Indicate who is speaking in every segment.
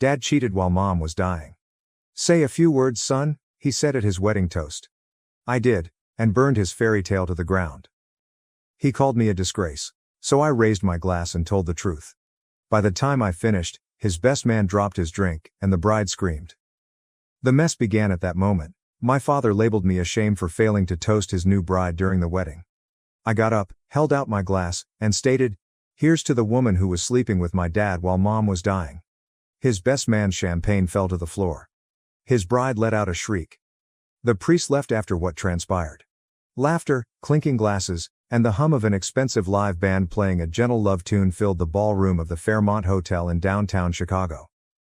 Speaker 1: Dad cheated while Mom was dying. Say a few words, son, he said at his wedding toast. I did, and burned his fairy tale to the ground. He called me a disgrace, so I raised my glass and told the truth. By the time I finished, his best man dropped his drink, and the bride screamed. The mess began at that moment. My father labeled me a shame for failing to toast his new bride during the wedding. I got up, held out my glass, and stated, "Here's to the woman who was sleeping with my dad while Mom was dying." His best man's champagne fell to the floor. His bride let out a shriek. The priest left after what transpired. Laughter, clinking glasses, and the hum of an expensive live band playing a gentle love tune filled the ballroom of the Fairmont Hotel in downtown Chicago.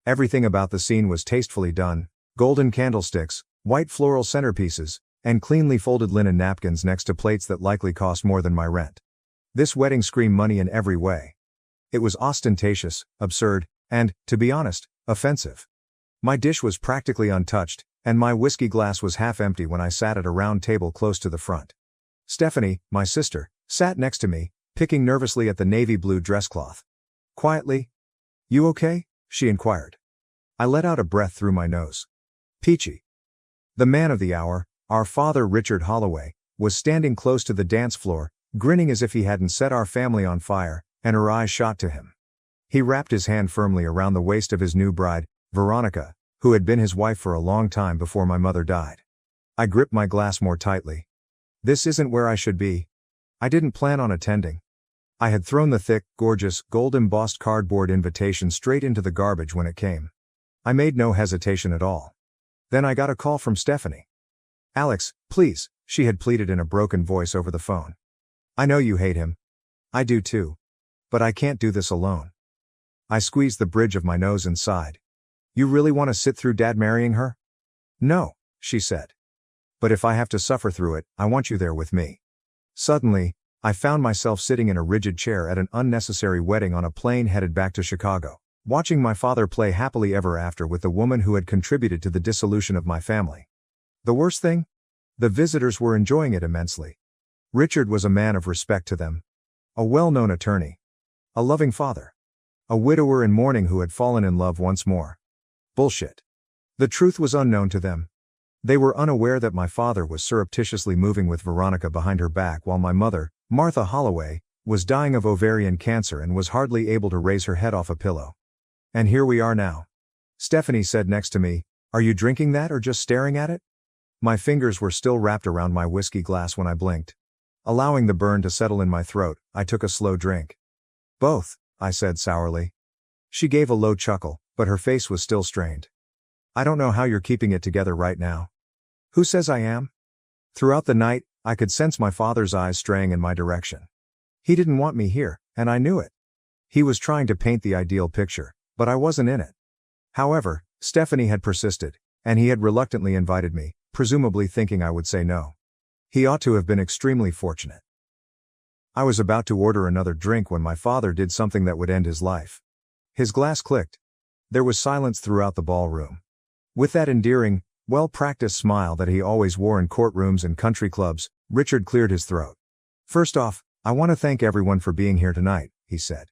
Speaker 1: Everything about the scene was tastefully done: golden candlesticks, white floral centerpieces, and cleanly folded linen napkins next to plates that likely cost more than my rent. This wedding screamed money in every way. It was ostentatious, absurd, and, to be honest, offensive. My dish was practically untouched, and my whiskey glass was half empty when I sat at a round table close to the front. Stephanie, my sister, sat next to me, picking nervously at the navy blue dress cloth. Quietly, "You okay?" she inquired. I let out a breath through my nose. Peachy. The man of the hour, our father Richard Holloway, was standing close to the dance floor, grinning as if he hadn't set our family on fire, and her eyes shot to him. He wrapped his hand firmly around the waist of his new bride, Veronica, who had been his wife for a long time before my mother died. I gripped my glass more tightly. This isn't where I should be. I didn't plan on attending. I had thrown the thick, gorgeous, gold-embossed cardboard invitation straight into the garbage when it came. I made no hesitation at all. Then I got a call from Stephanie. "Alex, please," she had pleaded in a broken voice over the phone. "I know you hate him. I do too. But I can't do this alone." I squeezed the bridge of my nose and sighed. "You really want to sit through Dad marrying her?" "No," she said. "But if I have to suffer through it, I want you there with me." Suddenly, I found myself sitting in a rigid chair at an unnecessary wedding on a plane headed back to Chicago, watching my father play happily ever after with the woman who had contributed to the dissolution of my family. The worst thing? The visitors were enjoying it immensely. Richard was a man of respect to them. A well-known attorney. A loving father. A widower in mourning who had fallen in love once more. Bullshit. The truth was unknown to them. They were unaware that my father was surreptitiously moving with Veronica behind her back while my mother, Martha Holloway, was dying of ovarian cancer and was hardly able to raise her head off a pillow. And here we are now. Stephanie said next to me, "Are you drinking that or just staring at it?" My fingers were still wrapped around my whiskey glass when I blinked. Allowing the burn to settle in my throat, I took a slow drink. "Both," I said sourly. She gave a low chuckle, but her face was still strained. "I don't know how you're keeping it together right now." "Who says I am?" Throughout the night, I could sense my father's eyes straying in my direction. He didn't want me here, and I knew it. He was trying to paint the ideal picture, but I wasn't in it. However, Stephanie had persisted, and he had reluctantly invited me, presumably thinking I would say no. He ought to have been extremely fortunate. I was about to order another drink when my father did something that would end his life. His glass clicked. There was silence throughout the ballroom. With that endearing, well-practiced smile that he always wore in courtrooms and country clubs, Richard cleared his throat. "First off, I want to thank everyone for being here tonight," he said.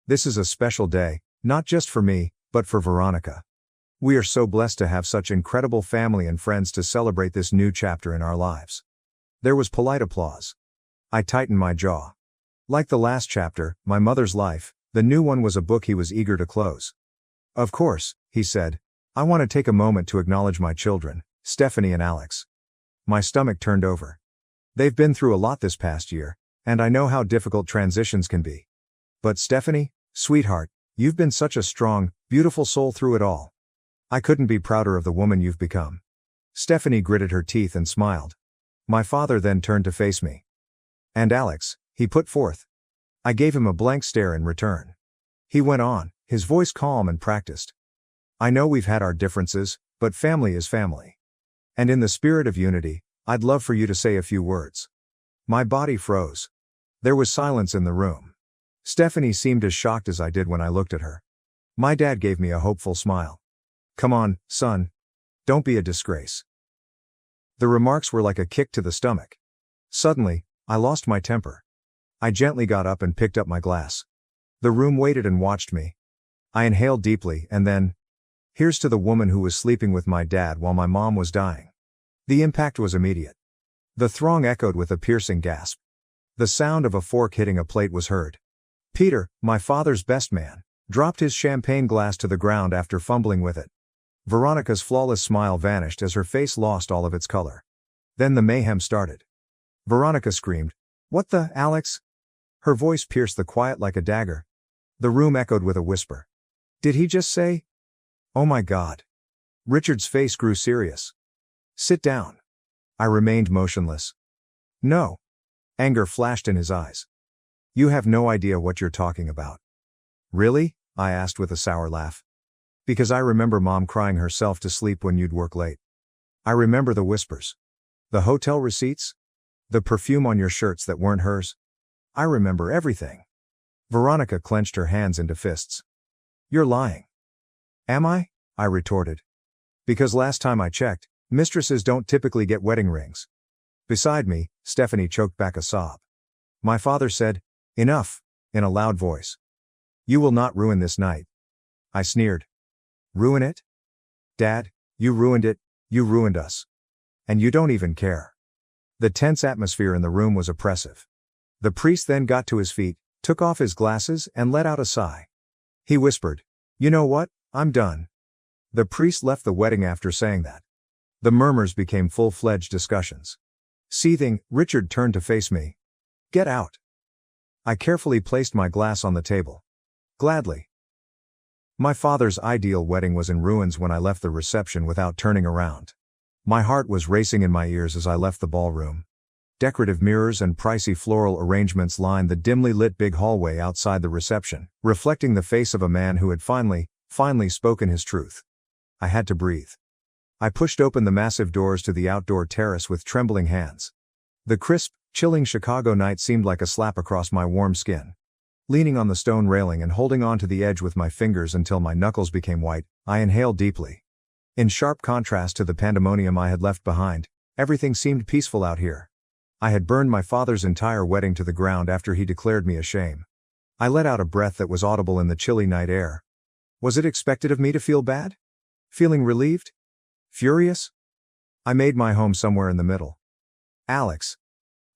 Speaker 1: "This is a special day, not just for me, but for Veronica. We are so blessed to have such incredible family and friends to celebrate this new chapter in our lives." There was polite applause. I tightened my jaw. Like the last chapter, my mother's life, the new one was a book he was eager to close. "Of course," he said, "I want to take a moment to acknowledge my children, Stephanie and Alex." My stomach turned over. They've been through a lot this past year, and I know how difficult transitions can be. But Stephanie, sweetheart, you've been such a strong, beautiful soul through it all. I couldn't be prouder of the woman you've become. Stephanie gritted her teeth and smiled. My father then turned to face me. "And Alex," he put forth. I gave him a blank stare in return. He went on, his voice calm and practiced. "I know we've had our differences, but family is family. And in the spirit of unity, I'd love for you to say a few words." My body froze. There was silence in the room. Stephanie seemed as shocked as I did when I looked at her. My dad gave me a hopeful smile. "Come on, son. Don't be a disgrace." The remarks were like a kick to the stomach. Suddenly, I lost my temper. I gently got up and picked up my glass. The room waited and watched me. I inhaled deeply and then, Here's to the woman who was sleeping with my dad while my mom was dying. The impact was immediate. The throng echoed with a piercing gasp. The sound of a fork hitting a plate was heard. Peter, my father's best man, dropped his champagne glass to the ground after fumbling with it. Veronica's flawless smile vanished as her face lost all of its color. Then the mayhem started. Veronica screamed, "What the, Alex?" Her voice pierced the quiet like a dagger. The room echoed with a whisper. Did he just say? Oh my God. Richard's face grew serious. Sit down. I remained motionless. No. Anger flashed in his eyes. You have no idea what you're talking about. Really? I asked with a sour laugh. Because I remember Mom crying herself to sleep when you'd work late. I remember the whispers. The hotel receipts? The perfume on your shirts that weren't hers? I remember everything. Veronica clenched her hands into fists. You're lying. Am I? I retorted. Because last time I checked, mistresses don't typically get wedding rings. Beside me, Stephanie choked back a sob. My father said, Enough, in a loud voice. You will not ruin this night. I sneered. Ruin it? Dad, you ruined it, you ruined us. And you don't even care. The tense atmosphere in the room was oppressive. The priest then got to his feet, took off his glasses and let out a sigh. He whispered, You know what, I'm done. The priest left the wedding after saying that. The murmurs became full-fledged discussions. Seething, Richard turned to face me. Get out. I carefully placed my glass on the table. Gladly. My father's ideal wedding was in ruins when I left the reception without turning around. My heart was racing in my ears as I left the ballroom. Decorative mirrors and pricey floral arrangements lined the dimly lit big hallway outside the reception, reflecting the face of a man who had finally spoken his truth. I had to breathe. I pushed open the massive doors to the outdoor terrace with trembling hands. The crisp, chilling Chicago night seemed like a slap across my warm skin. Leaning on the stone railing and holding on to the edge with my fingers until my knuckles became white, I inhaled deeply. In sharp contrast to the pandemonium I had left behind, everything seemed peaceful out here. I had burned my father's entire wedding to the ground after he declared me a shame. I let out a breath that was audible in the chilly night air. Was it expected of me to feel bad? Feeling relieved? Furious? I made my home somewhere in the middle. Alex.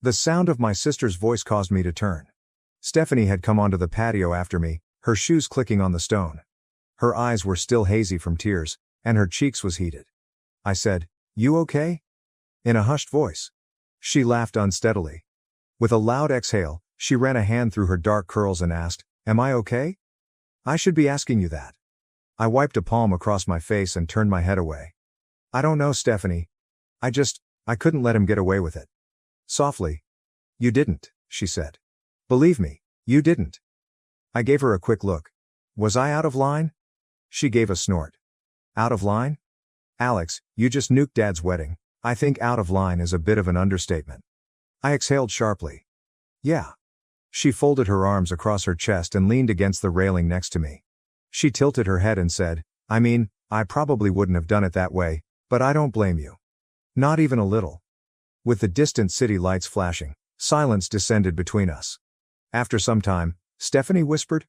Speaker 1: The sound of my sister's voice caused me to turn. Stephanie had come onto the patio after me, her shoes clicking on the stone. Her eyes were still hazy from tears, and her cheeks was heated. I said, You okay? In a hushed voice. She laughed unsteadily. With a loud exhale, she ran a hand through her dark curls and asked, Am I okay? I should be asking you that. I wiped a palm across my face and turned my head away. I don't know, Stephanie. I couldn't let him get away with it. Softly. You didn't, she said. Believe me, you didn't. I gave her a quick look. Was I out of line? She gave a snort. Out of line? Alex, you just nuked Dad's wedding. I think out of line is a bit of an understatement. I exhaled sharply. Yeah. She folded her arms across her chest and leaned against the railing next to me. She tilted her head and said, I probably wouldn't have done it that way, but I don't blame you. Not even a little. With the distant city lights flashing, silence descended between us. After some time, Stephanie whispered,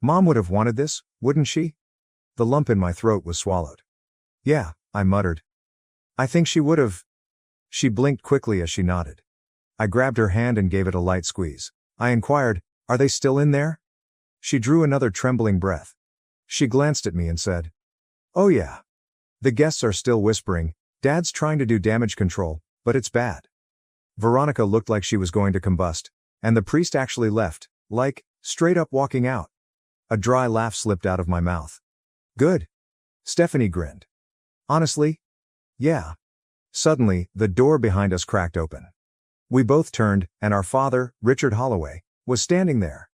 Speaker 1: Mom would have wanted this, wouldn't she? The lump in my throat was swallowed. Yeah, I muttered. I think she would have. She blinked quickly as she nodded. I grabbed her hand and gave it a light squeeze. I inquired, Are they still in there? She drew another trembling breath. She glanced at me and said, Oh yeah. The guests are still whispering, Dad's trying to do damage control, but it's bad. Veronica looked like she was going to combust, and the priest actually left, straight up walking out. A dry laugh slipped out of my mouth. Good. Stephanie grinned. Honestly? Yeah. Suddenly, the door behind us cracked open. We both turned, and our father, Richard Holloway, was standing there.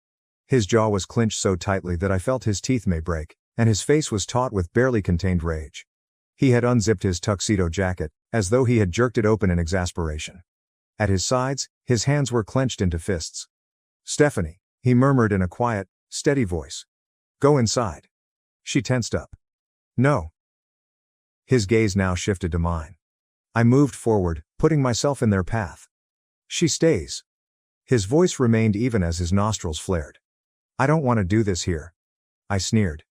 Speaker 1: His jaw was clenched so tightly that I felt his teeth may break, and his face was taut with barely contained rage. He had unzipped his tuxedo jacket, as though he had jerked it open in exasperation. At his sides, his hands were clenched into fists. Stephanie, he murmured in a quiet, steady voice. Go inside. She tensed up. No. His gaze now shifted to mine. I moved forward, putting myself in their path. She stays. His voice remained even as his nostrils flared. I don't want to do this here. I sneered.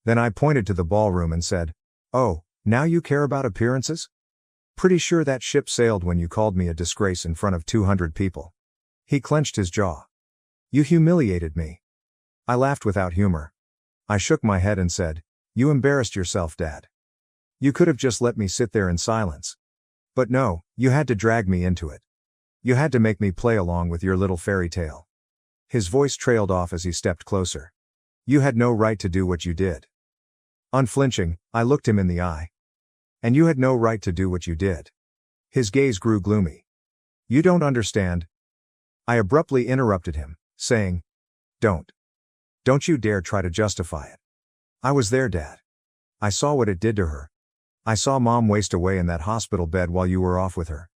Speaker 1: Then I pointed to the ballroom and said, "Oh, now you care about appearances? Pretty sure that ship sailed when you called me a disgrace in front of 200 people." He clenched his jaw. "You humiliated me." I laughed without humor. I shook my head and said, "You embarrassed yourself, Dad. You could have just let me sit there in silence. But no, you had to drag me into it. You had to make me play along with your little fairy tale." His voice trailed off as he stepped closer. "You had no right to do what you did." Unflinching, I looked him in the eye. "And you had no right to do what you did." His gaze grew gloomy. "You don't understand." I abruptly interrupted him, saying, Don't you dare try to justify it. I was there, Dad. I saw what it did to her. I saw Mom waste away in that hospital bed while you were off with her."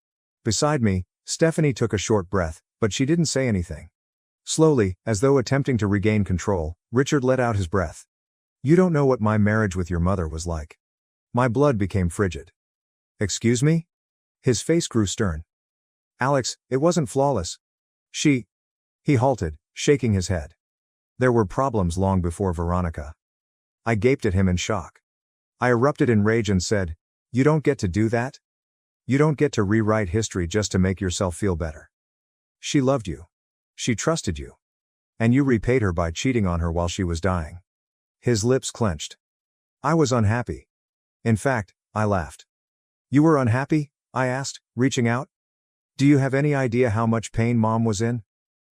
Speaker 1: Beside me, Stephanie took a short breath, but she didn't say anything. Slowly, as though attempting to regain control, Richard let out his breath. "You don't know what my marriage with your mother was like." My blood became frigid. "Excuse me?" His face grew stern. "Alex, it wasn't flawless. He halted, shaking his head. "There were problems long before Veronica." I gaped at him in shock. I erupted in rage and said, "You don't get to do that? You don't get to rewrite history just to make yourself feel better. She loved you. She trusted you. And you repaid her by cheating on her while she was dying." His lips clenched. I was unhappy. In fact, I laughed. "You were unhappy?" I asked, reaching out. "Do you have any idea how much pain Mom was in?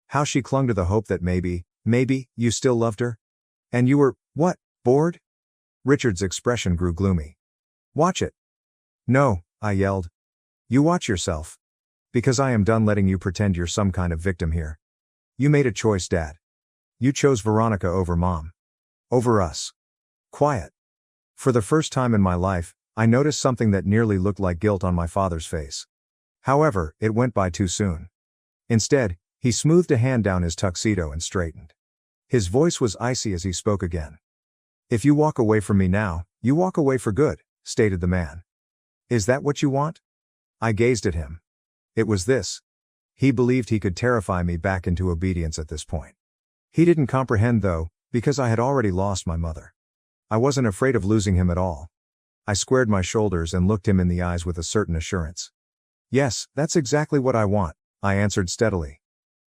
Speaker 1: How she clung to the hope that maybe, you still loved her? And you were, what, bored?" Richard's expression grew gloomy. "Watch it." "No," I yelled. "You watch yourself. Because I am done letting you pretend you're some kind of victim here. You made a choice, Dad. You chose Veronica over Mom. Over us." Quiet. For the first time in my life, I noticed something that nearly looked like guilt on my father's face. However, it went by too soon. Instead, he smoothed a hand down his tuxedo and straightened. His voice was icy as he spoke again. "If you walk away from me now, you walk away for good," stated the man. "Is that what you want?" I gazed at him. It was this. He believed he could terrify me back into obedience at this point. He didn't comprehend though, because I had already lost my mother. I wasn't afraid of losing him at all. I squared my shoulders and looked him in the eyes with a certain assurance. "Yes, that's exactly what I want," I answered steadily.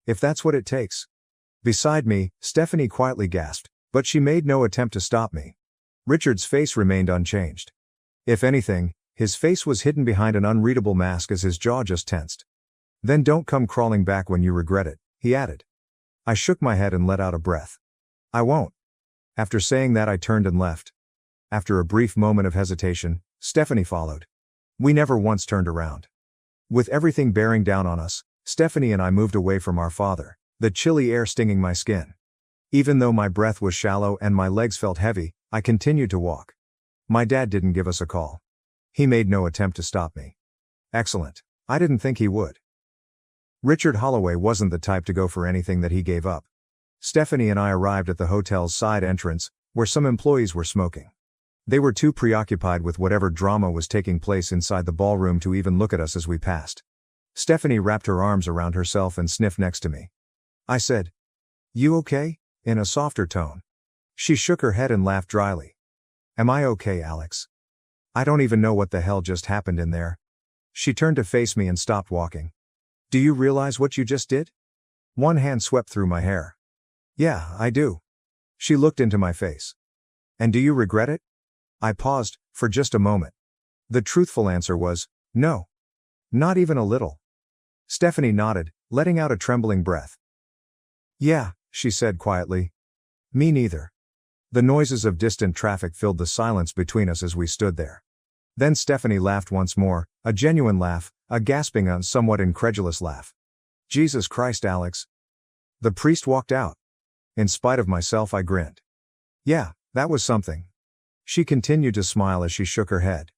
Speaker 1: "If that's what it takes." Beside me, Stephanie quietly gasped, but she made no attempt to stop me. Richard's face remained unchanged. If anything, his face was hidden behind an unreadable mask as his jaw just tensed. "Then don't come crawling back when you regret it," he added. I shook my head and let out a breath. "I won't." After saying that, I turned and left. After a brief moment of hesitation, Stephanie followed. We never once turned around. With everything bearing down on us, Stephanie and I moved away from our father, the chilly air stinging my skin. Even though my breath was shallow and my legs felt heavy, I continued to walk. My dad didn't give us a call. He made no attempt to stop me. Excellent. I didn't think he would. Richard Holloway wasn't the type to go for anything that he gave up. Stephanie and I arrived at the hotel's side entrance, where some employees were smoking. They were too preoccupied with whatever drama was taking place inside the ballroom to even look at us as we passed. Stephanie wrapped her arms around herself and sniffed next to me. I said, "You okay?" in a softer tone. She shook her head and laughed dryly. "Am I okay, Alex? I don't even know what the hell just happened in there." She turned to face me and stopped walking. "Do you realize what you just did?" One hand swept through my hair. "Yeah, I do." She looked into my face. "And do you regret it?" I paused, for just a moment. The truthful answer was, no. Not even a little. Stephanie nodded, letting out a trembling breath. "Yeah," she said quietly. "Me neither." The noises of distant traffic filled the silence between us as we stood there. Then Stephanie laughed once more, a genuine laugh, a gasping and somewhat incredulous laugh. "Jesus Christ, Alex." The priest walked out. In spite of myself, I grinned. "Yeah, that was something." She continued to smile as she shook her head.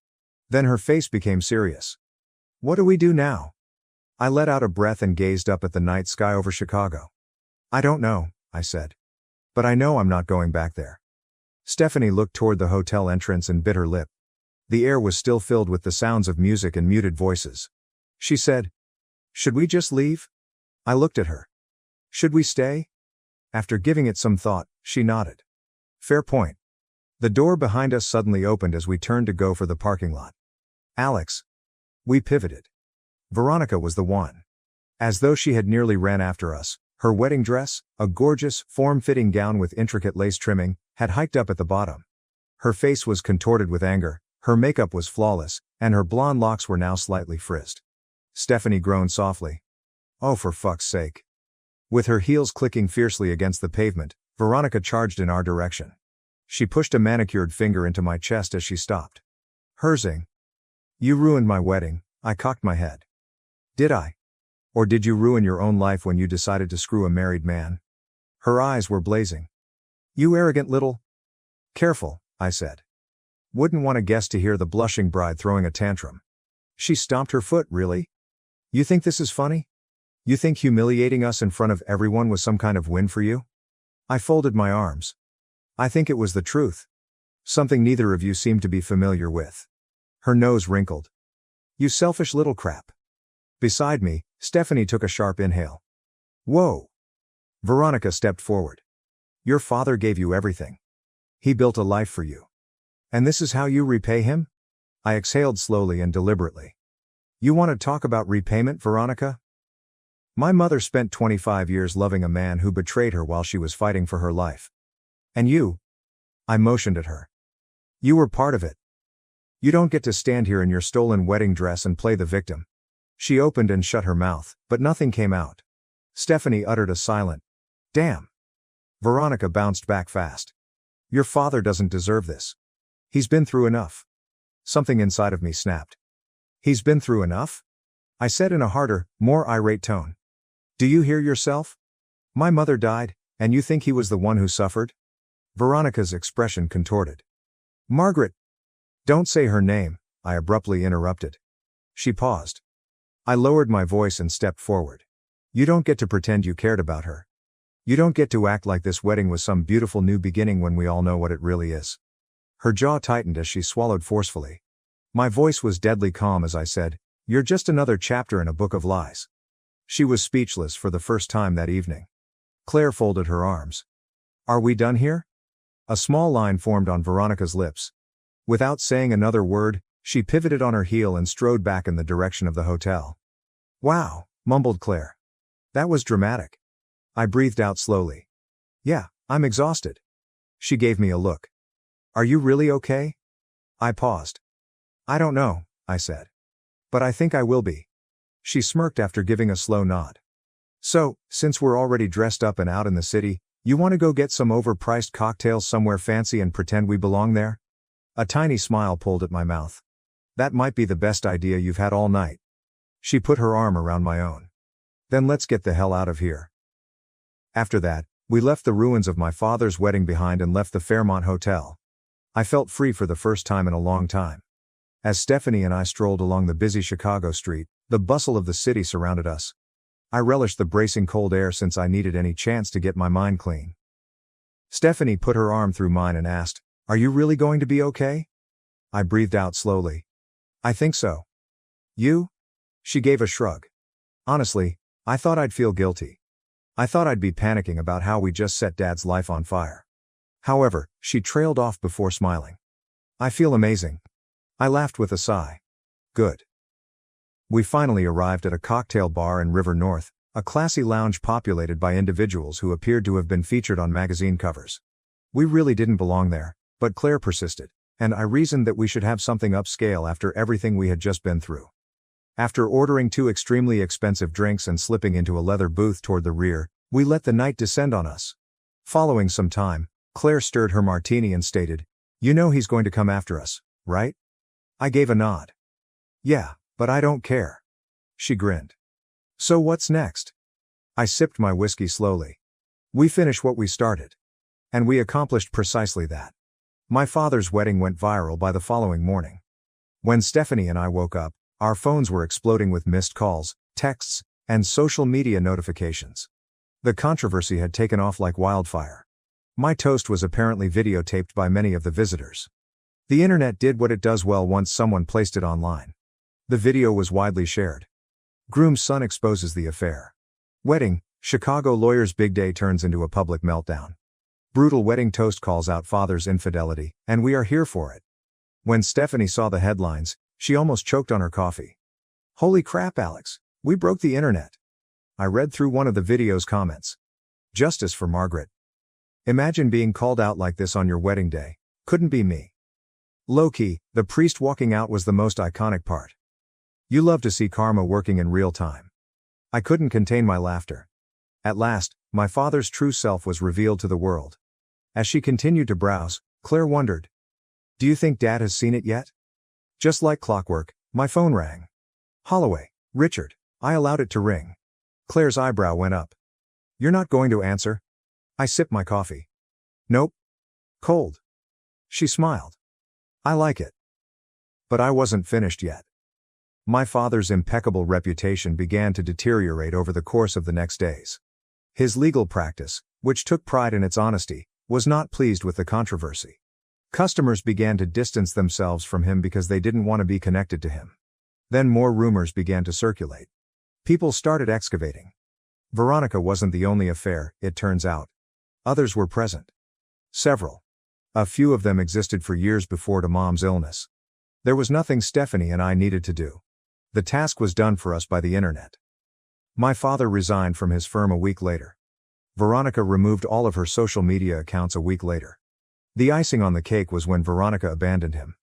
Speaker 1: Then her face became serious. "What do we do now?" I let out a breath and gazed up at the night sky over Chicago. "I don't know," I said. "But I know I'm not going back there." Stephanie looked toward the hotel entrance and bit her lip. The air was still filled with the sounds of music and muted voices. She said, "Should we just leave?" I looked at her. "Should we stay?" After giving it some thought, she nodded. "Fair point. The door behind us suddenly opened as we turned to go for the parking lot. Alex. We pivoted. Veronica was the one. As though she had nearly ran after us, her wedding dress, a gorgeous, form-fitting gown with intricate lace trimming, had hiked up at the bottom. Her face was contorted with anger, her makeup was flawless, and her blonde locks were now slightly frizzed. Stephanie groaned softly. Oh, for fuck's sake. With her heels clicking fiercely against the pavement, Veronica charged in our direction. She pushed a manicured finger into my chest as she stopped. Herzing. You ruined my wedding, I cocked my head. Did I? Or did you ruin your own life when you decided to screw a married man? Her eyes were blazing. You arrogant little... Careful, I said. Wouldn't want a guest to hear the blushing bride throwing a tantrum. She stomped her foot. Really? You think this is funny? You think humiliating us in front of everyone was some kind of win for you? I folded my arms. I think it was the truth. Something neither of you seemed to be familiar with. Her nose wrinkled. You selfish little crap. Beside me, Stephanie took a sharp inhale. Whoa. Veronica stepped forward. Your father gave you everything. He built a life for you. And this is how you repay him? I exhaled slowly and deliberately. You want to talk about repayment, Veronica? My mother spent 25 years loving a man who betrayed her while she was fighting for her life. And you? I motioned at her. You were part of it. You don't get to stand here in your stolen wedding dress and play the victim. She opened and shut her mouth, but nothing came out. Stephanie uttered a silent, damn. Veronica bounced back fast. Your father doesn't deserve this. He's been through enough. Something inside of me snapped. He's been through enough? I said in a harder, more irate tone. Do you hear yourself? My mother died, and you think he was the one who suffered? Veronica's expression contorted. Margaret. Don't say her name, I abruptly interrupted. She paused. I lowered my voice and stepped forward. You don't get to pretend you cared about her. You don't get to act like this wedding was some beautiful new beginning when we all know what it really is. Her jaw tightened as she swallowed forcefully. My voice was deadly calm as I said, you're just another chapter in a book of lies. She was speechless for the first time that evening. Claire folded her arms. Are we done here? A small line formed on Veronica's lips. Without saying another word, she pivoted on her heel and strode back in the direction of the hotel. Wow, mumbled Claire. That was dramatic. I breathed out slowly. Yeah, I'm exhausted. She gave me a look. Are you really okay? I paused. I don't know, I said. But I think I will be. She smirked after giving a slow nod. So, since we're already dressed up and out in the city, you want to go get some overpriced cocktails somewhere fancy and pretend we belong there? A tiny smile pulled at my mouth. That might be the best idea you've had all night. She put her arm around my own. Then let's get the hell out of here. After that, we left the ruins of my father's wedding behind and left the Fairmont Hotel. I felt free for the first time in a long time. As Stephanie and I strolled along the busy Chicago street, the bustle of the city surrounded us. I relished the bracing cold air since I needed any chance to get my mind clean. Stephanie put her arm through mine and asked, Are you really going to be okay? I breathed out slowly. I think so. You? She gave a shrug. Honestly, I thought I'd feel guilty. I thought I'd be panicking about how we just set Dad's life on fire. However, she trailed off before smiling. I feel amazing. I laughed with a sigh. Good. We finally arrived at a cocktail bar in River North, a classy lounge populated by individuals who appeared to have been featured on magazine covers. We really didn't belong there, but Claire persisted, and I reasoned that we should have something upscale after everything we had just been through. After ordering 2 extremely expensive drinks and slipping into a leather booth toward the rear, we let the night descend on us. Following some time, Claire stirred her martini and stated, You know he's going to come after us, right? I gave a nod. Yeah, but I don't care. She grinned. So what's next? I sipped my whiskey slowly. We finish what we started. And we accomplished precisely that. My father's wedding went viral by the following morning. When Stephanie and I woke up, our phones were exploding with missed calls, texts, and social media notifications. The controversy had taken off like wildfire. My toast was apparently videotaped by many of the visitors. The internet did what it does well once someone placed it online. The video was widely shared. Groom's son exposes the affair. Wedding, Chicago lawyer's big day turns into a public meltdown. Brutal wedding toast calls out father's infidelity, and we are here for it. When Stephanie saw the headlines, she almost choked on her coffee. Holy crap, Alex, we broke the internet. I read through one of the video's comments. Justice for Margaret. Imagine being called out like this on your wedding day. Couldn't be me. Low-key, the priest walking out was the most iconic part. You love to see karma working in real time. I couldn't contain my laughter. At last, my father's true self was revealed to the world. As she continued to browse, Claire wondered, do you think Dad has seen it yet? Just like clockwork, my phone rang. Holloway, Richard, I allowed it to ring. Claire's eyebrow went up. You're not going to answer? I sipped my coffee. Nope. Cold. She smiled. I like it. But I wasn't finished yet. My father's impeccable reputation began to deteriorate over the course of the next days. His legal practice, which took pride in its honesty, was not pleased with the controversy. Customers began to distance themselves from him because they didn't want to be connected to him. Then more rumors began to circulate. People started excavating. Veronica wasn't the only affair, it turns out. Others were present. Several. A few of them existed for years before to Mom's illness. There was nothing Stephanie and I needed to do. The task was done for us by the internet. My father resigned from his firm a week later. Veronica removed all of her social media accounts a week later. The icing on the cake was when Veronica abandoned him.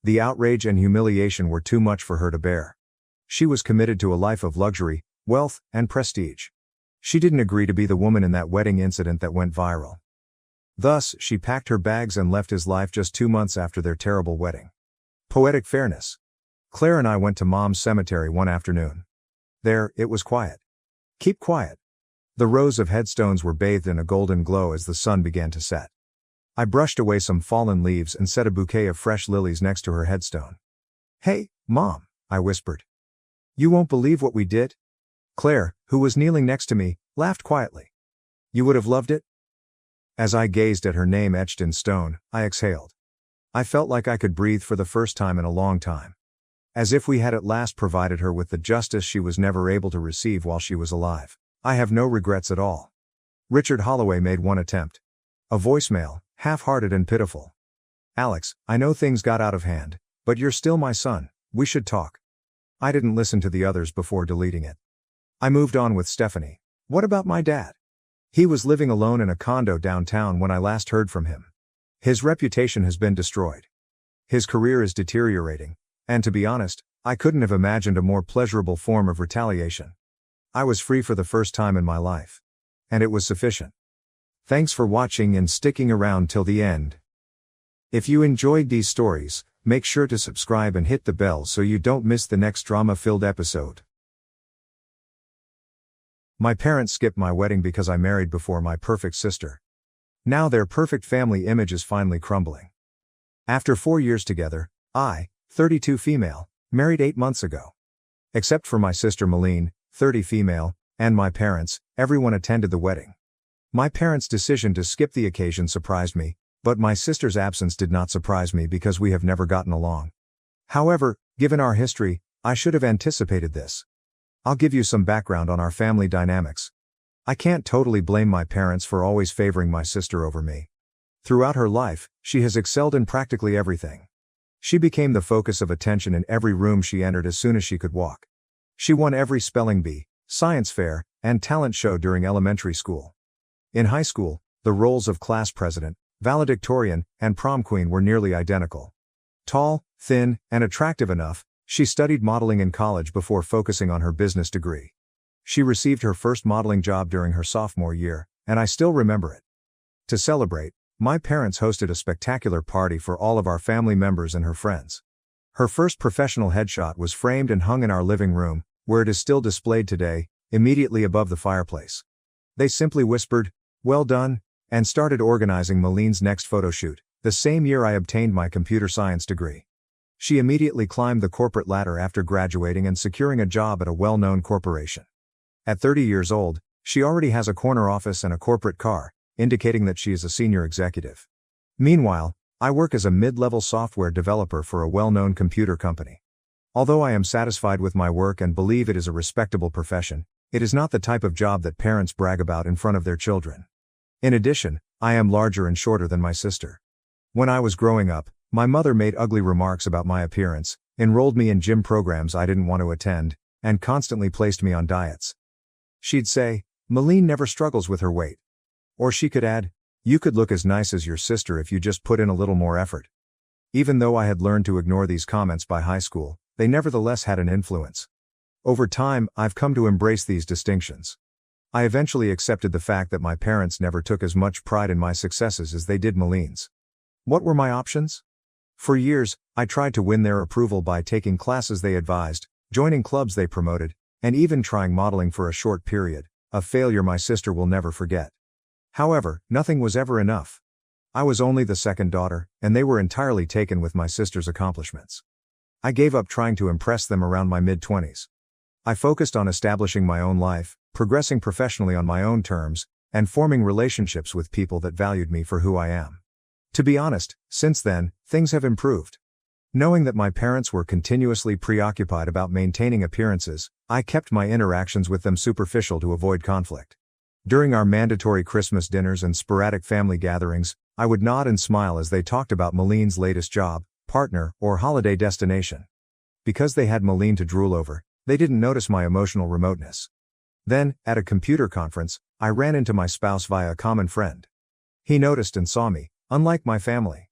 Speaker 1: The outrage and humiliation were too much for her to bear. She was committed to a life of luxury, wealth, and prestige. She didn't agree to be the woman in that wedding incident that went viral. Thus, she packed her bags and left his life just 2 months after their terrible wedding. Poetic fairness. Claire and I went to Mom's cemetery one afternoon. There, it was quiet. Keep quiet. The rows of headstones were bathed in a golden glow as the sun began to set. I brushed away some fallen leaves and set a bouquet of fresh lilies next to her headstone. Hey, Mom, I whispered. You won't believe what we did? Claire, who was kneeling next to me, laughed quietly. You would have loved it? As I gazed at her name etched in stone, I exhaled. I felt like I could breathe for the first time in a long time. As if we had at last provided her with the justice she was never able to receive while she was alive. I have no regrets at all. Richard Holloway made one attempt. A voicemail, half-hearted and pitiful. Alex, I know things got out of hand, but you're still my son, we should talk. I didn't listen to the others before deleting it. I moved on with Stephanie. What about my dad? He was living alone in a condo downtown when I last heard from him. His reputation has been destroyed. His career is deteriorating, and to be honest, I couldn't have imagined a more pleasurable form of retaliation. I was free for the first time in my life. And it was sufficient. Thanks for watching and sticking around till the end. If you enjoyed these stories, make sure to subscribe and hit the bell so you don't miss the next drama-filled episode. My parents skipped my wedding because I married before my perfect sister. Now their perfect family image is finally crumbling. After 4 years together, I, 32 female, married 8 months ago. Except for my sister Malene, 30 female, and my parents, everyone attended the wedding. My parents' decision to skip the occasion surprised me, but my sister's absence did not surprise me because we have never gotten along. However, given our history, I should have anticipated this. I'll give you some background on our family dynamics. I can't totally blame my parents for always favoring my sister over me. Throughout her life, she has excelled in practically everything. She became the focus of attention in every room she entered as soon as she could walk. She won every spelling bee, science fair, and talent show during elementary school. In high school, the roles of class president, valedictorian, and prom queen were nearly identical. Tall, thin, and attractive enough, she studied modeling in college before focusing on her business degree. She received her first modeling job during her sophomore year, and I still remember it. To celebrate, my parents hosted a spectacular party for all of our family members and her friends. Her first professional headshot was framed and hung in our living room, where it is still displayed today, immediately above the fireplace. They simply whispered, "Well done," and started organizing Malene's next photo shoot, the same year I obtained my computer science degree. She immediately climbed the corporate ladder after graduating and securing a job at a well-known corporation. At 30 years old, she already has a corner office and a corporate car, indicating that she is a senior executive. Meanwhile, I work as a mid-level software developer for a well-known computer company. Although I am satisfied with my work and believe it is a respectable profession, it is not the type of job that parents brag about in front of their children. In addition, I am larger and shorter than my sister. When I was growing up, my mother made ugly remarks about my appearance, enrolled me in gym programs I didn't want to attend, and constantly placed me on diets. She'd say, "Malene never struggles with her weight." Or she could add, "You could look as nice as your sister if you just put in a little more effort." Even though I had learned to ignore these comments by high school, they nevertheless had an influence. Over time, I've come to embrace these distinctions. I eventually accepted the fact that my parents never took as much pride in my successes as they did Malene's. What were my options? For years, I tried to win their approval by taking classes they advised, joining clubs they promoted, and even trying modeling for a short period, a failure my sister will never forget. However, nothing was ever enough. I was only the second daughter, and they were entirely taken with my sister's accomplishments. I gave up trying to impress them around my mid-20s. I focused on establishing my own life, progressing professionally on my own terms, and forming relationships with people that valued me for who I am. To be honest, since then, things have improved. Knowing that my parents were continuously preoccupied about maintaining appearances, I kept my interactions with them superficial to avoid conflict. During our mandatory Christmas dinners and sporadic family gatherings, I would nod and smile as they talked about Malene's latest job, partner, or holiday destination. Because they had Malene to drool over, they didn't notice my emotional remoteness. Then, at a computer conference, I ran into my spouse via a common friend. He noticed and saw me, unlike my family.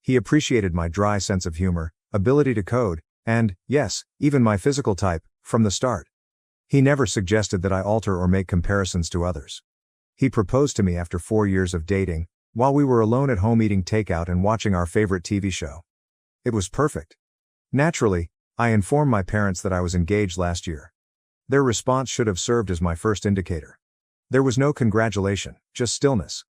Speaker 1: He appreciated my dry sense of humor, ability to code, and, yes, even my physical type, from the start. He never suggested that I alter or make comparisons to others. He proposed to me after 4 years of dating, while we were alone at home eating takeout and watching our favorite TV show. It was perfect. Naturally, I informed my parents that I was engaged last year. Their response should have served as my first indicator. There was no congratulation, just stillness.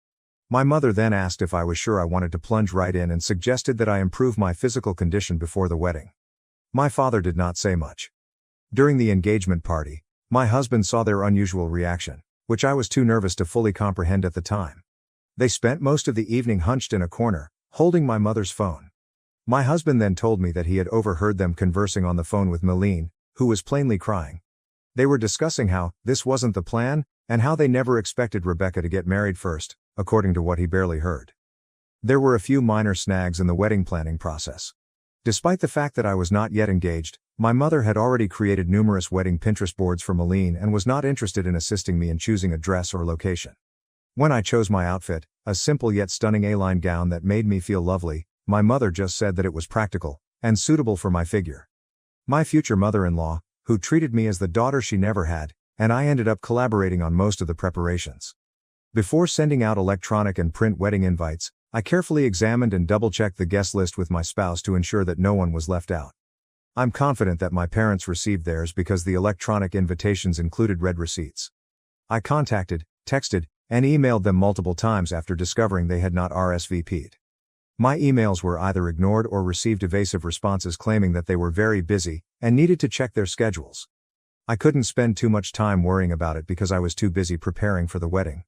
Speaker 1: My mother then asked if I was sure I wanted to plunge right in and suggested that I improve my physical condition before the wedding. My father did not say much. During the engagement party, my husband saw their unusual reaction, which I was too nervous to fully comprehend at the time. They spent most of the evening hunched in a corner, holding my mother's phone. My husband then told me that he had overheard them conversing on the phone with Malene, who was plainly crying. They were discussing how this wasn't the plan, and how they never expected Rebecca to get married first, according to what he barely heard. There were a few minor snags in the wedding planning process. Despite the fact that I was not yet engaged, my mother had already created numerous wedding Pinterest boards for Malene and was not interested in assisting me in choosing a dress or location. When I chose my outfit, a simple yet stunning A-line gown that made me feel lovely, my mother just said that it was practical and suitable for my figure. My future mother-in-law, who treated me as the daughter she never had, and I ended up collaborating on most of the preparations. Before sending out electronic and print wedding invites, I carefully examined and double-checked the guest list with my spouse to ensure that no one was left out. I'm confident that my parents received theirs because the electronic invitations included red receipts. I contacted, texted, and emailed them multiple times after discovering they had not RSVP'd. My emails were either ignored or received evasive responses claiming that they were very busy and needed to check their schedules. I couldn't spend too much time worrying about it because I was too busy preparing for the wedding.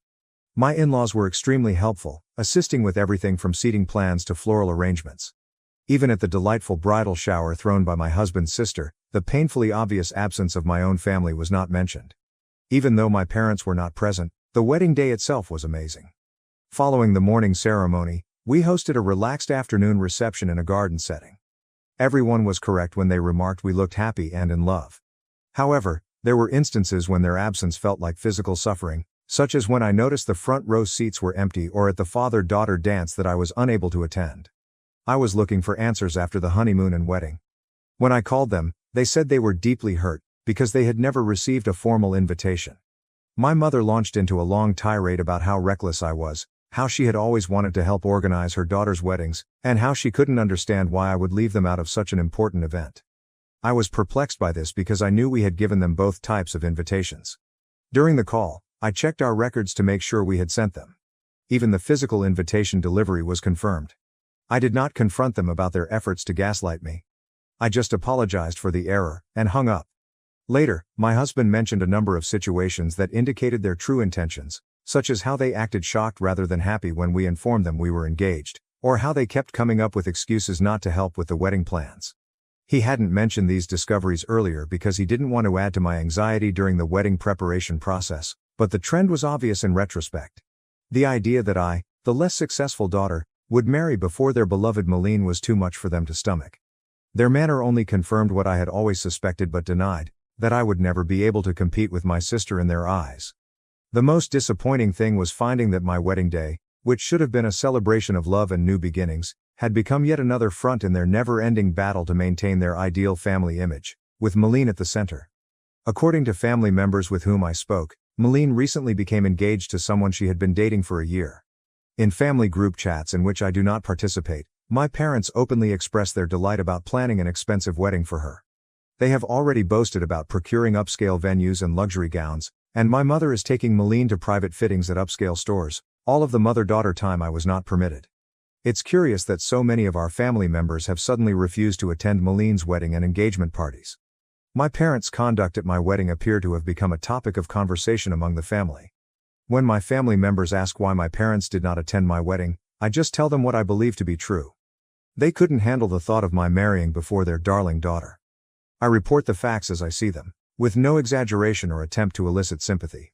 Speaker 1: My in-laws were extremely helpful, assisting with everything from seating plans to floral arrangements. Even at the delightful bridal shower thrown by my husband's sister, the painfully obvious absence of my own family was not mentioned. Even though my parents were not present, the wedding day itself was amazing. Following the morning ceremony, we hosted a relaxed afternoon reception in a garden setting. Everyone was correct when they remarked we looked happy and in love. However, there were instances when their absence felt like physical suffering, such as when I noticed the front row seats were empty or at the father-daughter dance that I was unable to attend. I was looking for answers after the honeymoon and wedding. When I called them, they said they were deeply hurt, because they had never received a formal invitation. My mother launched into a long tirade about how reckless I was, how she had always wanted to help organize her daughter's weddings, and how she couldn't understand why I would leave them out of such an important event. I was perplexed by this because I knew we had given them both types of invitations. During the call, I checked our records to make sure we had sent them. Even the physical invitation delivery was confirmed. I did not confront them about their efforts to gaslight me. I just apologized for the error, and hung up. Later, my husband mentioned a number of situations that indicated their true intentions, such as how they acted shocked rather than happy when we informed them we were engaged, or how they kept coming up with excuses not to help with the wedding plans. He hadn't mentioned these discoveries earlier because he didn't want to add to my anxiety during the wedding preparation process, but the trend was obvious in retrospect. The idea that I, the less successful daughter, would marry before their beloved Malene was too much for them to stomach. Their manner only confirmed what I had always suspected but denied, that I would never be able to compete with my sister in their eyes. The most disappointing thing was finding that my wedding day, which should have been a celebration of love and new beginnings, had become yet another front in their never-ending battle to maintain their ideal family image, with Malene at the center. According to family members with whom I spoke, Malene recently became engaged to someone she had been dating for a year. In family group chats in which I do not participate, my parents openly express their delight about planning an expensive wedding for her. They have already boasted about procuring upscale venues and luxury gowns, and my mother is taking Malene to private fittings at upscale stores, all of the mother-daughter time I was not permitted. It's curious that so many of our family members have suddenly refused to attend Malene's wedding and engagement parties. My parents' conduct at my wedding appear to have become a topic of conversation among the family. When my family members ask why my parents did not attend my wedding, I just tell them what I believe to be true. They couldn't handle the thought of my marrying before their darling daughter. I report the facts as I see them, with no exaggeration or attempt to elicit sympathy.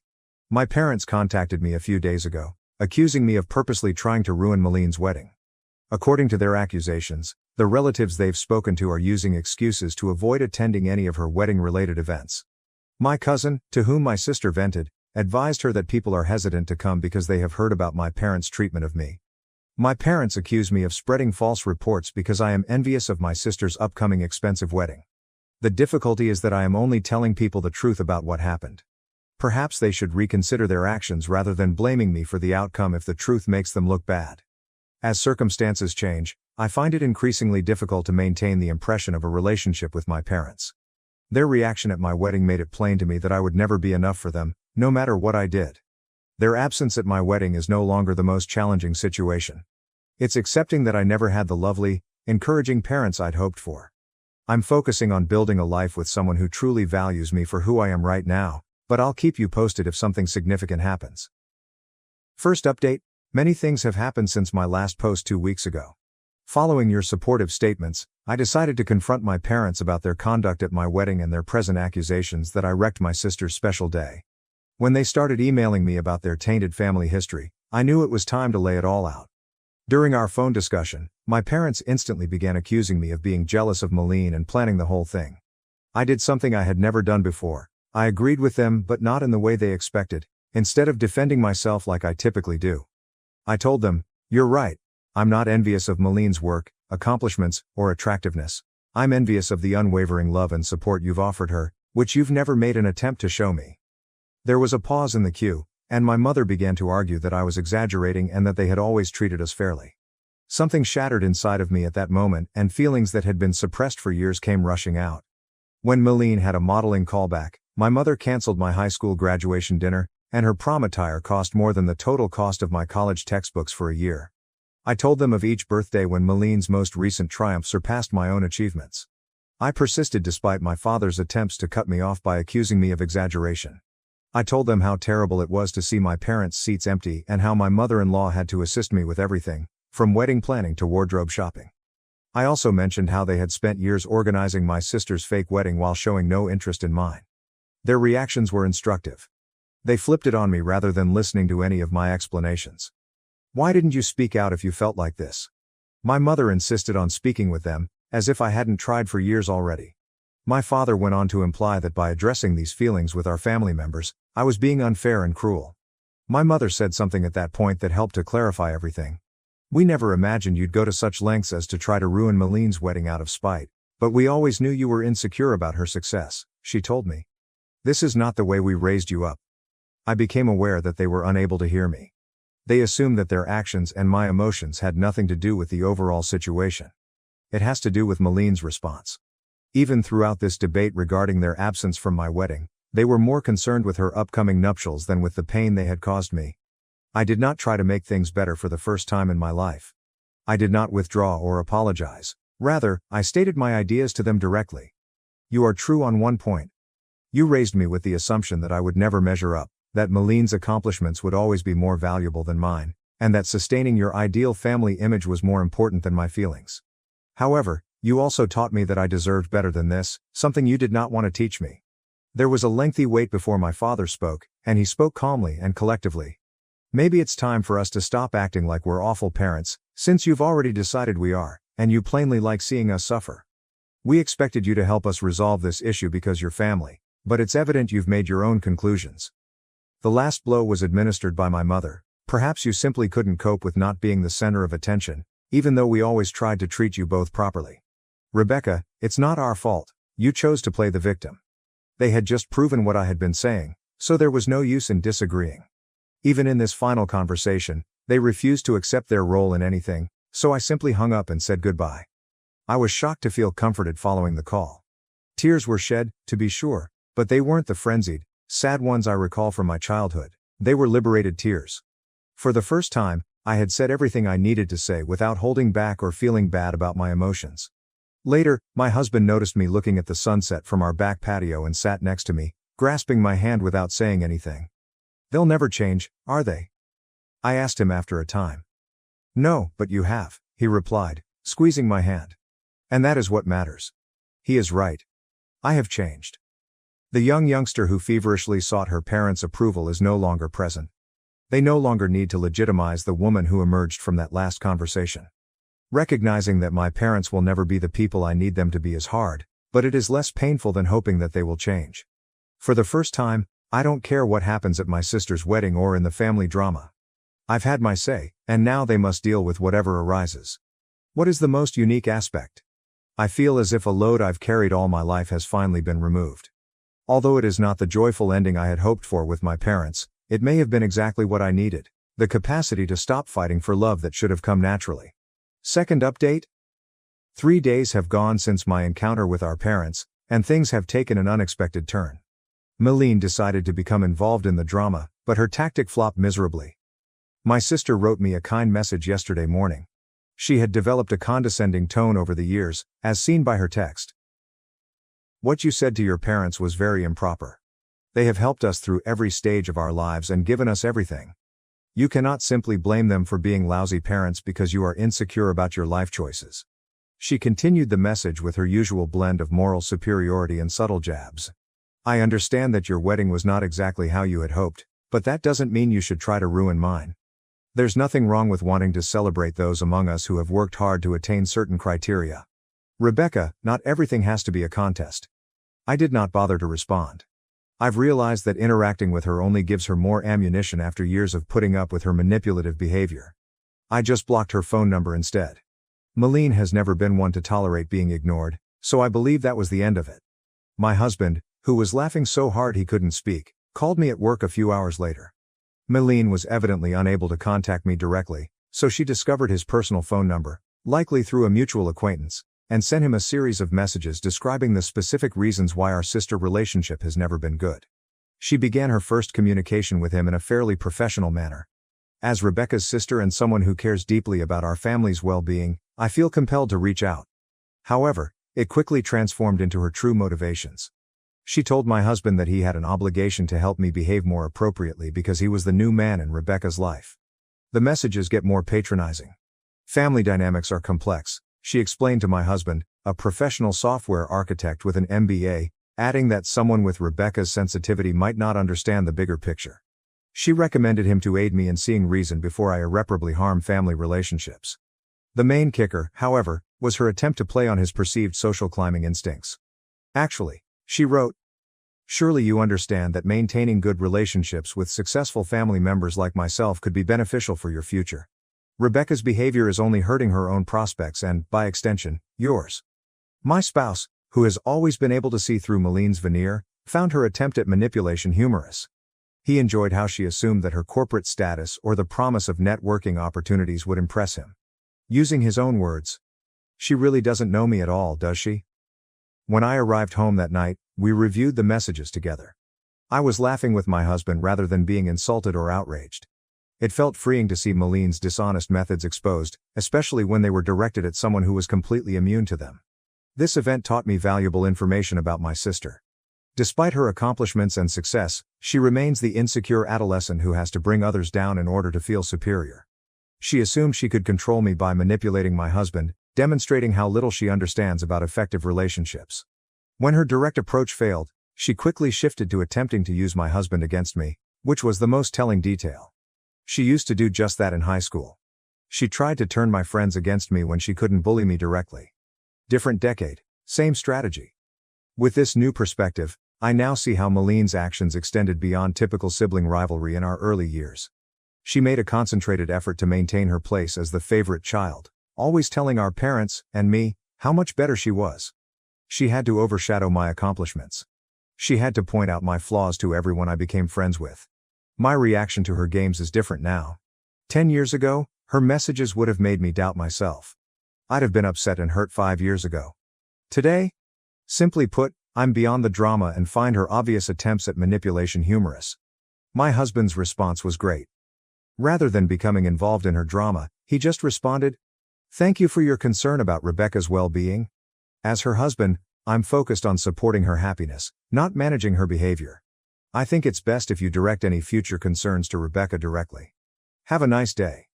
Speaker 1: My parents contacted me a few days ago, accusing me of purposely trying to ruin Malene's wedding. According to their accusations, the relatives they've spoken to are using excuses to avoid attending any of her wedding-related events. My cousin, to whom my sister vented, advised her that people are hesitant to come because they have heard about my parents' treatment of me. My parents accuse me of spreading false reports because I am envious of my sister's upcoming expensive wedding. The difficulty is that I am only telling people the truth about what happened. Perhaps they should reconsider their actions rather than blaming me for the outcome if the truth makes them look bad. As circumstances change, I find it increasingly difficult to maintain the impression of a relationship with my parents. Their reaction at my wedding made it plain to me that I would never be enough for them, no matter what I did. Their absence at my wedding is no longer the most challenging situation. It's accepting that I never had the lovely, encouraging parents I'd hoped for. I'm focusing on building a life with someone who truly values me for who I am right now, but I'll keep you posted if something significant happens. First update: many things have happened since my last post 2 weeks ago. Following your supportive statements, I decided to confront my parents about their conduct at my wedding and their present accusations that I wrecked my sister's special day. When they started emailing me about their tainted family history, I knew it was time to lay it all out. During our phone discussion, my parents instantly began accusing me of being jealous of Malene and planning the whole thing. I did something I had never done before. I agreed with them, but not in the way they expected, instead of defending myself like I typically do. I told them, "You're right. I'm not envious of Malene's work, accomplishments, or attractiveness. I'm envious of the unwavering love and support you've offered her, which you've never made an attempt to show me." There was a pause in the queue, and my mother began to argue that I was exaggerating and that they had always treated us fairly. Something shattered inside of me at that moment, and feelings that had been suppressed for years came rushing out. When Malene had a modeling callback, my mother canceled my high school graduation dinner, and her prom attire cost more than the total cost of my college textbooks for a year. I told them of each birthday when Malene's most recent triumph surpassed my own achievements. I persisted despite my father's attempts to cut me off by accusing me of exaggeration. I told them how terrible it was to see my parents' seats empty and how my mother-in-law had to assist me with everything, from wedding planning to wardrobe shopping. I also mentioned how they had spent years organizing my sister's fake wedding while showing no interest in mine. Their reactions were instructive. They flipped it on me rather than listening to any of my explanations. "Why didn't you speak out if you felt like this?" My mother insisted on speaking with them, as if I hadn't tried for years already. My father went on to imply that by addressing these feelings with our family members, I was being unfair and cruel. My mother said something at that point that helped to clarify everything. "We never imagined you'd go to such lengths as to try to ruin Malene's wedding out of spite, but we always knew you were insecure about her success," she told me. "This is not the way we raised you up." I became aware that they were unable to hear me. They assumed that their actions and my emotions had nothing to do with the overall situation. It has to do with Malene's response. Even throughout this debate regarding their absence from my wedding, they were more concerned with her upcoming nuptials than with the pain they had caused me. I did not try to make things better for the first time in my life. I did not withdraw or apologize. Rather, I stated my ideas to them directly. "You are true on one point. You raised me with the assumption that I would never measure up, that Malene's accomplishments would always be more valuable than mine, and that sustaining your ideal family image was more important than my feelings. However, you also taught me that I deserved better than this, something you did not want to teach me." There was a lengthy wait before my father spoke, and he spoke calmly and collectively. Maybe it's time for us to stop acting like we're awful parents, since you've already decided we are, and you plainly like seeing us suffer. We expected you to help us resolve this issue because you're family, but it's evident you've made your own conclusions. The last blow was administered by my mother. Perhaps you simply couldn't cope with not being the center of attention, even though we always tried to treat you both properly. Rebecca, it's not our fault. You chose to play the victim. They had just proven what I had been saying, so there was no use in disagreeing. Even in this final conversation, they refused to accept their role in anything, so I simply hung up and said goodbye. I was shocked to feel comforted following the call. Tears were shed, to be sure, but they weren't the frenzied, sad ones I recall from my childhood. They were liberated tears. For the first time, I had said everything I needed to say without holding back or feeling bad about my emotions. Later, my husband noticed me looking at the sunset from our back patio and sat next to me, grasping my hand without saying anything. They'll never change, are they? I asked him after a time. No, but you have, he replied, squeezing my hand. And that is what matters. He is right. I have changed. The youngster who feverishly sought her parents' approval is no longer present. They no longer need to legitimize the woman who emerged from that last conversation. Recognizing that my parents will never be the people I need them to be is hard, but it is less painful than hoping that they will change. For the first time, I don't care what happens at my sister's wedding or in the family drama. I've had my say, and now they must deal with whatever arises. What is the most unique aspect? I feel as if a load I've carried all my life has finally been removed. Although it is not the joyful ending I had hoped for with my parents, it may have been exactly what I needed, the capacity to stop fighting for love that should have come naturally. Second update? 3 days have gone since my encounter with our parents, and things have taken an unexpected turn. Meline decided to become involved in the drama, but her tactic flopped miserably. My sister wrote me a kind message yesterday morning. She had developed a condescending tone over the years, as seen by her text. What you said to your parents was very improper. They have helped us through every stage of our lives and given us everything. You cannot simply blame them for being lousy parents because you are insecure about your life choices. She continued the message with her usual blend of moral superiority and subtle jabs. I understand that your wedding was not exactly how you had hoped, but that doesn't mean you should try to ruin mine. There's nothing wrong with wanting to celebrate those among us who have worked hard to attain certain criteria. Rebecca, not everything has to be a contest. I did not bother to respond. I've realized that interacting with her only gives her more ammunition after years of putting up with her manipulative behavior. I just blocked her phone number instead. Meline has never been one to tolerate being ignored, so I believe that was the end of it. My husband, who was laughing so hard he couldn't speak, called me at work a few hours later. Meline was evidently unable to contact me directly, so she discovered his personal phone number, likely through a mutual acquaintance, and sent him a series of messages describing the specific reasons why our sister relationship has never been good. She began her first communication with him in a fairly professional manner. As Rebecca's sister and someone who cares deeply about our family's well-being, I feel compelled to reach out. However, it quickly transformed into her true motivations. She told my husband that he had an obligation to help me behave more appropriately because he was the new man in Rebecca's life. The messages get more patronizing. Family dynamics are complex, she explained to my husband, a professional software architect with an MBA, adding that someone with Rebecca's sensitivity might not understand the bigger picture. She recommended him to aid me in seeing reason before I irreparably harm family relationships. The main kicker, however, was her attempt to play on his perceived social climbing instincts. Actually, she wrote, surely you understand that maintaining good relationships with successful family members like myself could be beneficial for your future. Rebecca's behavior is only hurting her own prospects and, by extension, yours. My spouse, who has always been able to see through Meline's veneer, found her attempt at manipulation humorous. He enjoyed how she assumed that her corporate status or the promise of networking opportunities would impress him. Using his own words, she really doesn't know me at all, does she? When I arrived home that night, we reviewed the messages together. I was laughing with my husband rather than being insulted or outraged. It felt freeing to see Meline's dishonest methods exposed, especially when they were directed at someone who was completely immune to them. This event taught me valuable information about my sister. Despite her accomplishments and success, she remains the insecure adolescent who has to bring others down in order to feel superior. She assumed she could control me by manipulating my husband, demonstrating how little she understands about effective relationships. When her direct approach failed, she quickly shifted to attempting to use my husband against me, which was the most telling detail. She used to do just that in high school. She tried to turn my friends against me when she couldn't bully me directly. Different decade, same strategy. With this new perspective, I now see how Maline's actions extended beyond typical sibling rivalry in our early years. She made a concentrated effort to maintain her place as the favorite child, always telling our parents, and me, how much better she was. She had to overshadow my accomplishments. She had to point out my flaws to everyone I became friends with. My reaction to her games is different now. 10 years ago, her messages would have made me doubt myself. I'd have been upset and hurt 5 years ago. Today? Simply put, I'm beyond the drama and find her obvious attempts at manipulation humorous. My husband's response was great. Rather than becoming involved in her drama, he just responded, "Thank you for your concern about Rebecca's well-being." As her husband, I'm focused on supporting her happiness, not managing her behavior. I think it's best if you direct any future concerns to Rebecca directly. Have a nice day.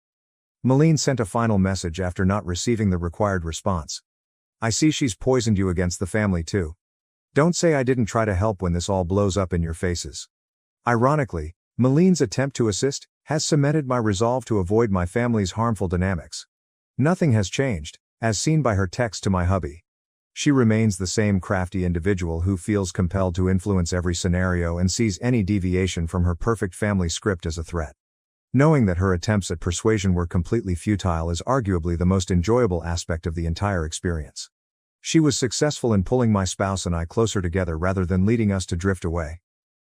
Speaker 1: Maline sent a final message after not receiving the required response. I see she's poisoned you against the family too. Don't say I didn't try to help when this all blows up in your faces. Ironically, Maline's attempt to assist has cemented my resolve to avoid my family's harmful dynamics. Nothing has changed, as seen by her text to my hubby. She remains the same crafty individual who feels compelled to influence every scenario and sees any deviation from her perfect family script as a threat. Knowing that her attempts at persuasion were completely futile is arguably the most enjoyable aspect of the entire experience. She was successful in pulling my spouse and I closer together rather than leading us to drift away.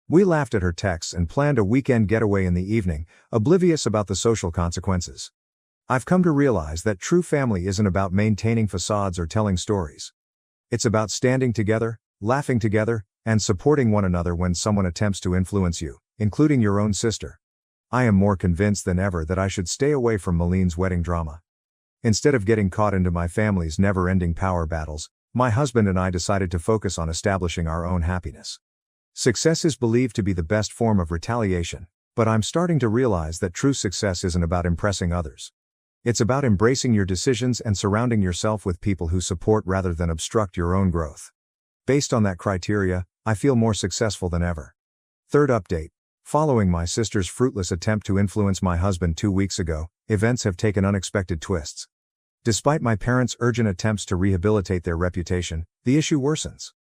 Speaker 1: We laughed at her texts and planned a weekend getaway in the evening, oblivious about the social consequences. I've come to realize that true family isn't about maintaining facades or telling stories. It's about standing together, laughing together, and supporting one another when someone attempts to influence you, including your own sister. I am more convinced than ever that I should stay away from Maline's wedding drama. Instead of getting caught into my family's never-ending power battles, my husband and I decided to focus on establishing our own happiness. Success is believed to be the best form of retaliation, but I'm starting to realize that true success isn't about impressing others. It's about embracing your decisions and surrounding yourself with people who support rather than obstruct your own growth. Based on that criteria, I feel more successful than ever. Third update. Following my sister's fruitless attempt to influence my husband 2 weeks ago, events have taken unexpected twists. Despite my parents' urgent attempts to rehabilitate their reputation, the issue worsens.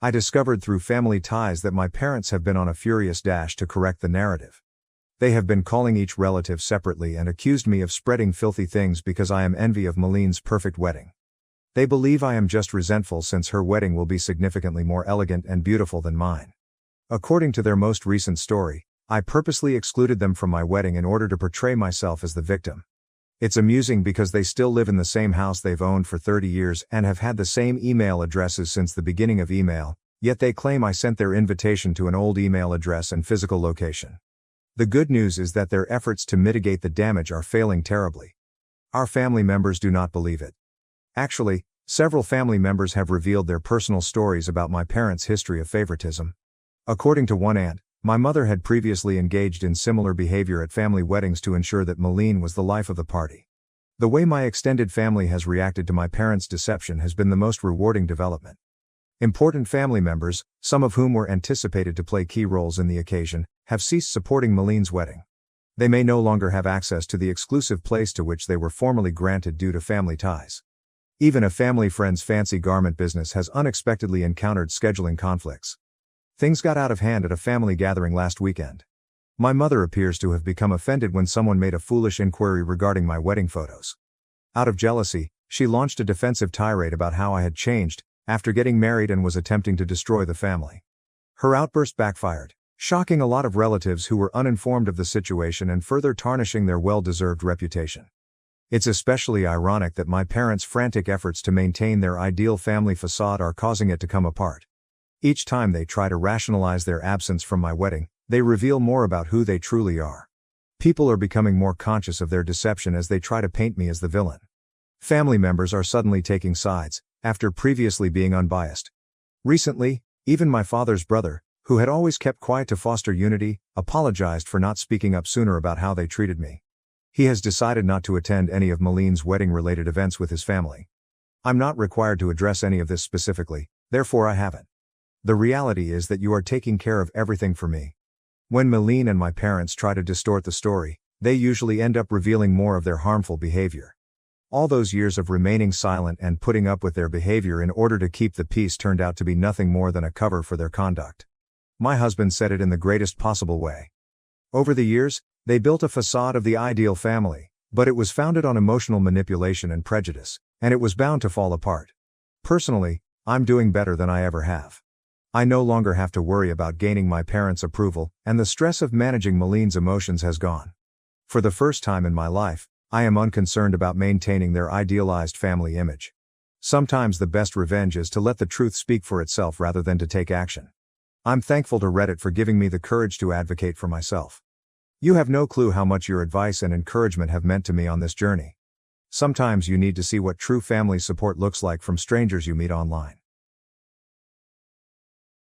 Speaker 1: I discovered through family ties that my parents have been on a furious dash to correct the narrative. They have been calling each relative separately and accused me of spreading filthy things because I am envy of Maline's perfect wedding. They believe I am just resentful since her wedding will be significantly more elegant and beautiful than mine. According to their most recent story, I purposely excluded them from my wedding in order to portray myself as the victim. It's amusing because they still live in the same house they've owned for 30 years and have had the same email addresses since the beginning of email, yet they claim I sent their invitation to an old email address and physical location. The good news is that their efforts to mitigate the damage are failing terribly. Our family members do not believe it. Actually, several family members have revealed their personal stories about my parents' history of favoritism. According to one aunt, my mother had previously engaged in similar behavior at family weddings to ensure that Maline was the life of the party. The way my extended family has reacted to my parents' deception has been the most rewarding development. Important family members, some of whom were anticipated to play key roles in the occasion, have ceased supporting Maline's wedding. They may no longer have access to the exclusive place to which they were formerly granted due to family ties. Even a family friend's fancy garment business has unexpectedly encountered scheduling conflicts. Things got out of hand at a family gathering last weekend. My mother appears to have become offended when someone made a foolish inquiry regarding my wedding photos. Out of jealousy, she launched a defensive tirade about how I had changed after getting married and was attempting to destroy the family. Her outburst backfired, shocking a lot of relatives who were uninformed of the situation and further tarnishing their well-deserved reputation. It's especially ironic that my parents' frantic efforts to maintain their ideal family facade are causing it to come apart. Each time they try to rationalize their absence from my wedding, they reveal more about who they truly are. People are becoming more conscious of their deception as they try to paint me as the villain. Family members are suddenly taking sides, after previously being unbiased. Recently, even my father's brother, who had always kept quiet to foster unity, apologized for not speaking up sooner about how they treated me. He has decided not to attend any of Maline's wedding-related events with his family. I'm not required to address any of this specifically, therefore I haven't. The reality is that you are taking care of everything for me. When Maline and my parents try to distort the story, they usually end up revealing more of their harmful behavior. All those years of remaining silent and putting up with their behavior in order to keep the peace turned out to be nothing more than a cover for their conduct. My husband said it in the greatest possible way. Over the years, they built a facade of the ideal family, but it was founded on emotional manipulation and prejudice, and it was bound to fall apart. Personally, I'm doing better than I ever have. I no longer have to worry about gaining my parents' approval, and the stress of managing Maline's emotions has gone. For the first time in my life, I am unconcerned about maintaining their idealized family image. Sometimes the best revenge is to let the truth speak for itself rather than to take action. I'm thankful to Reddit for giving me the courage to advocate for myself. You have no clue how much your advice and encouragement have meant to me on this journey. Sometimes you need to see what true family support looks like from strangers you meet online.